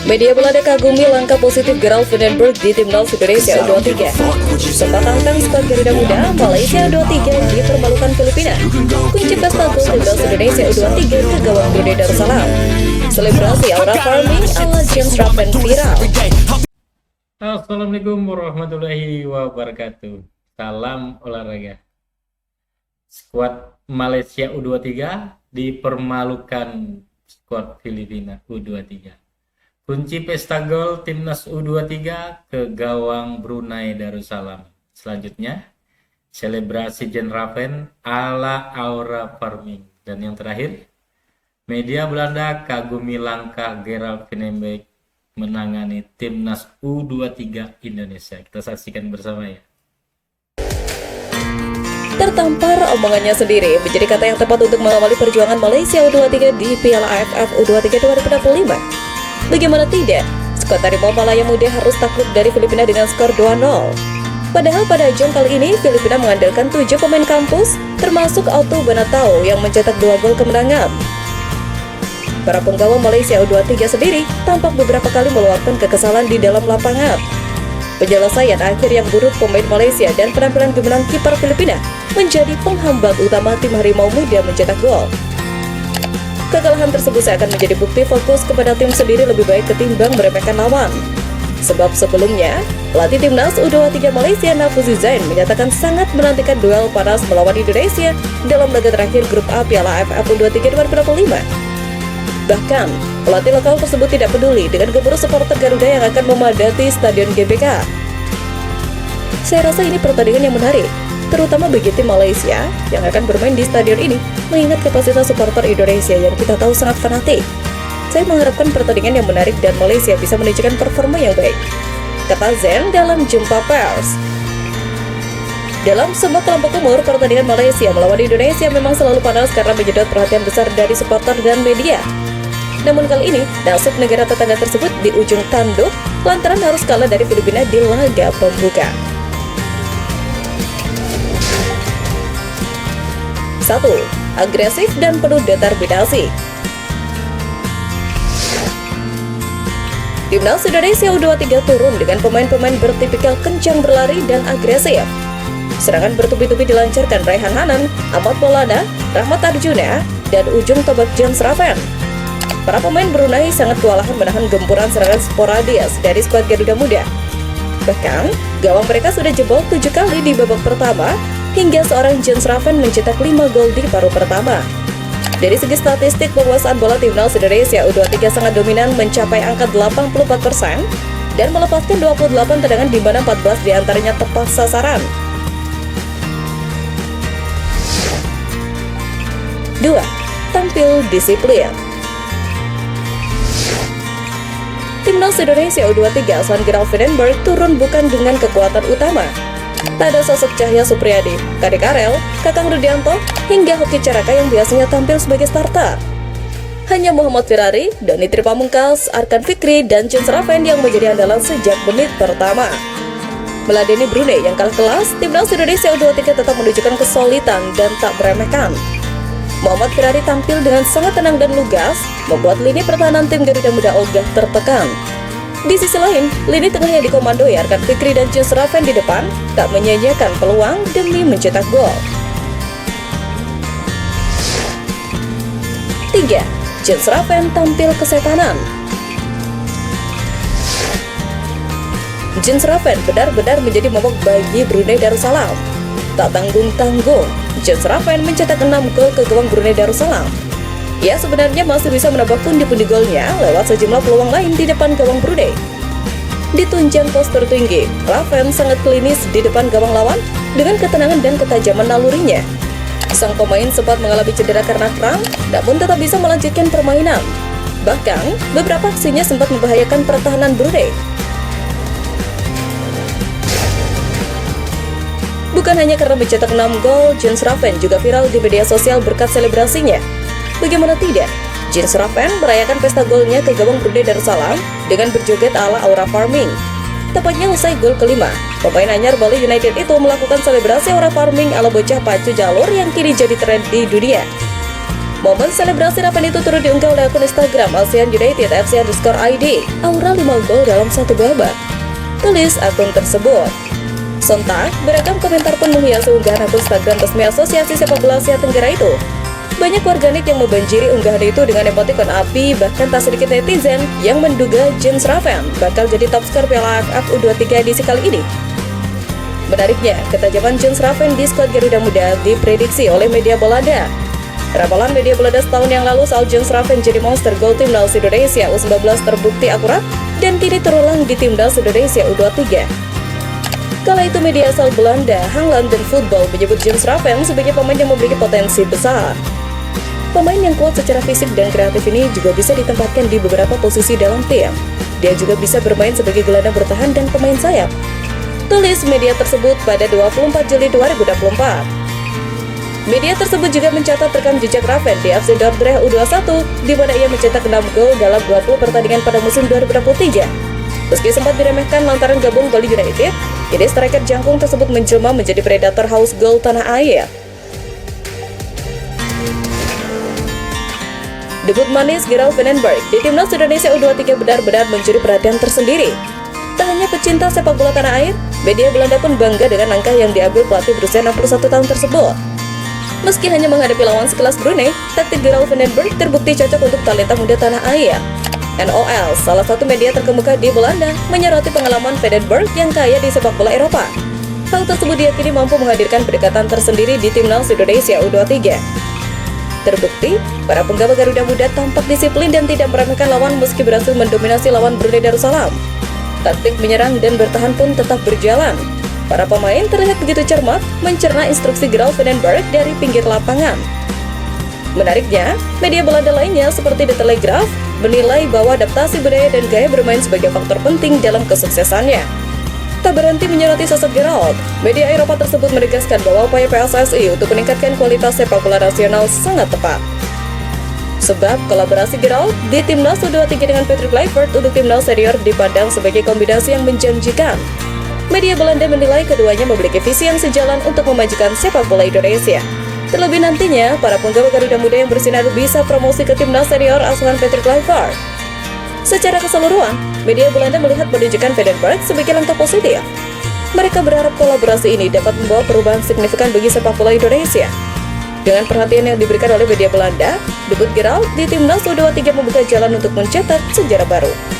Media Belanda kagumi langkah positif Gerald Vandenberg di Timnas Indonesia U23. Sempat tantang skuad Garuda Muda, Malaysia U23 dipermalukan Filipina. Kunci pesta gol Timnas Indonesia U23 ke gawang Brunei Darussalam. Selebrasi aura farming ala James Raven viral. Assalamualaikum warahmatullahi wabarakatuh. Salam olahraga. Skuad Malaysia U23 dipermalukan skuad Filipina U23. Kunci pesta gol Timnas U23 ke gawang Brunei Darussalam. Selanjutnya, selebrasi Jen Raven ala aura farming. Dan yang terakhir, media Belanda kagumi langkah Gerald Vandenberg menangani Timnas U23 Indonesia. Kita saksikan bersama ya. Tertampar omongannya sendiri menjadi kata yang tepat untuk mengawali perjuangan Malaysia U23 di Piala AFF U23 2025. Bagaimana tidak, skuad Harimau Malaya Muda harus takluk dari Filipina dengan skor 2-0. Padahal pada ajang kali ini, Filipina mengandalkan 7 pemain kampus, termasuk Auto Banatao yang mencetak 2 gol kemenangan. Para penggawa Malaysia U23 sendiri tampak beberapa kali meluapkan kekesalan di dalam lapangan. Penyelesaian akhir yang buruk pemain Malaysia dan penampilan gemilang kiper Filipina menjadi penghambat utama tim Harimau Muda mencetak gol. Kekalahan tersebut seakan menjadi bukti fokus kepada tim sendiri lebih baik ketimbang meremehkan lawan. Sebab sebelumnya, pelatih timnas U23 Malaysia Nafouzi Zain menyatakan sangat menantikan duel panas melawan Indonesia dalam laga terakhir grup A Piala AFF U23 2025. Bahkan, pelatih lokal tersebut tidak peduli dengan gemuruh supporter Garuda yang akan memadati Stadion GBK. Saya rasa ini pertandingan yang menarik, terutama bagi tim Malaysia yang akan bermain di stadion ini, mengingat kapasitas supporter Indonesia yang kita tahu sangat fanatik. Saya mengharapkan pertandingan yang menarik dan Malaysia bisa menunjukkan performa yang baik, kata Zen dalam jumpa pers. Dalam semua kelompok umur, pertandingan Malaysia melawan Indonesia memang selalu panas karena menyedot perhatian besar dari supporter dan media. Namun kali ini, nasib negara tetangga tersebut di ujung tanduk lantaran harus kalah dari Filipina di laga pembuka. 1. Agresif dan penuh determinasi. Timnas Indonesia U23 turun dengan pemain-pemain bertipikal kencang berlari dan agresif. Serangan bertubi-tubi dilancarkan Raihan Hanan, Ahmad Maulana, Rahmat Arjuna, dan ujung tombak James Raven. Para pemain Brunei sangat kewalahan menahan gempuran serangan sporadis dari skuad Garuda Muda. Bahkan, gawang mereka sudah jebol 7 kali di babak pertama, hingga seorang James Raven mencetak 5 gol di paruh pertama. Dari segi statistik, penguasaan bola Timnas Indonesia U23 sangat dominan mencapai angka 84% dan melepaskan 28 tendangan di mana 14 diantaranya tepat sasaran. 2. Tampil disiplin. Timnas Indonesia U23 asuhan Gerald Vandenberg turun bukan dengan kekuatan utama. Tak ada sosok Cahya Supriyadi, Kadek Arel, Kakang Rudianto, hingga Hoki Caraka yang biasanya tampil sebagai starter. Hanya Muhammad Ferrari, Doni Tripamungkas, Arkan Fikri, dan James Raven yang menjadi andalan sejak menit pertama. Meladeni Brunei yang kalah kelas, Timnas Indonesia U23 tetap menunjukkan kesulitan dan tak meremehkan. Muhammad Ferrari tampil dengan sangat tenang dan lugas, membuat lini pertahanan tim Garuda Muda ogah tertekan. Di sisi lain, lini tengah yang dikomandoi Arkan Fikri dan James Raven di depan tak menyia-nyiakan peluang demi mencetak gol. 3. James Raven tampil kesetanan. James Raven benar-benar menjadi momok bagi Brunei Darussalam. Tak tanggung-tanggung, James Raven mencetak 6 gol ke gawang Brunei Darussalam. Ia sebenarnya masih bisa menambah pundi-pundi golnya lewat sejumlah peluang lain di depan gawang Brunei. Ditunjang postur tinggi, Raven sangat klinis di depan gawang lawan dengan ketenangan dan ketajaman nalurinya. Sang pemain sempat mengalami cedera karena kram, namun tetap bisa melanjutkan permainan. Bahkan, beberapa aksinya sempat membahayakan pertahanan Brunei. Bukan hanya karena mencetak 6 gol, James Raven juga viral di media sosial berkat selebrasinya. Bagaimana tidak, James Raven merayakan pesta golnya ke gawang Brunei Darussalam dengan berjoget ala aura farming. Tepatnya usai gol kelima, pemain anyar Bali United itu melakukan selebrasi aura farming ala bocah pacu jalur yang kini jadi tren di dunia. Momen selebrasi Raven itu turut diunggah oleh akun Instagram ASEAN United FC_ID. Aura 5 gol dalam satu babak, tulis akun tersebut. Sontak, beragam komentar pun menghiasi unggahan akun Instagram resmi Asosiasi Sepak Bola Asia Tenggara itu. Banyak warganet yang membanjiri unggahan itu dengan emotikon api, bahkan tak sedikit netizen yang menduga Jens Raven bakal jadi top skor Piala AFF U23 edisi kali ini. Menariknya, ketajaman Jens Raven di skuad Garuda Muda diprediksi oleh media Belanda. Ramalan media Belanda setahun yang lalu soal Jens Raven jadi monster gol timnas Indonesia U19 terbukti akurat dan kini terulang di timnas Indonesia U23. Kala itu media asal Belanda, Hang London Football menyebut Jens Raven sebagai pemain yang memiliki potensi besar. Pemain yang kuat secara fisik dan kreatif ini juga bisa ditempatkan di beberapa posisi dalam tim. Dia juga bisa bermain sebagai gelandang bertahan dan pemain sayap, tulis media tersebut pada 24 Juli 2024. Media tersebut juga mencatat rekam jejak Raven di FC Dordrecht U21, di mana ia mencetak 6 gol dalam 20 pertandingan pada musim 2023. Meski sempat diremehkan lantaran gabung Bali United, kini striker jangkung tersebut menjelma menjadi predator haus gol tanah air. Debut manis Gerald Vandenberg di timnas Indonesia U23 benar-benar mencuri perhatian tersendiri. Tak hanya pecinta sepak bola tanah air, media Belanda pun bangga dengan langkah yang diambil pelatih berusia 61 tahun tersebut. Meski hanya menghadapi lawan sekelas Brunei, taktik Gerald Vandenberg terbukti cocok untuk talenta muda tanah air. NOL, salah satu media terkemuka di Belanda, menyoroti pengalaman Vandenberg yang kaya di sepak bola Eropa. Hal tersebut diyakini mampu menghadirkan pendekatan tersendiri di timnas Indonesia U23. Terbukti, para penggawa Garuda Muda tampak disiplin dan tidak meremehkan lawan meski berhasil mendominasi lawan Brunei Darussalam. Taktik menyerang dan bertahan pun tetap berjalan. Para pemain terlihat begitu cermat mencerna instruksi Gerald Vandenberg dari pinggir lapangan. Menariknya, media Belanda lainnya seperti The Telegraph menilai bahwa adaptasi budaya dan gaya bermain sebagai faktor penting dalam kesuksesannya. Tak berhenti menyoroti sosok Gerald, media Eropa tersebut menegaskan bahwa upaya PSSI untuk meningkatkan kualitas sepak bola nasional sangat tepat. Sebab kolaborasi Gerald di timnas U23 dengan Patrick Kluivert untuk timnas senior dipandang sebagai kombinasi yang menjanjikan. Media Belanda menilai keduanya memiliki visi yang sejalan untuk memajukan sepak bola Indonesia. Terlebih nantinya, para penggawa Garuda Muda yang bersinar bisa promosi ke timnas senior asuhan Patrick Kluivert. Secara keseluruhan, media Belanda melihat penunjukan Vandenberg sebagai langkah positif. Mereka berharap kolaborasi ini dapat membawa perubahan signifikan bagi sepak bola Indonesia. Dengan perhatian yang diberikan oleh media Belanda, debut Gerald di timnas U23 membuka jalan untuk mencetak sejarah baru.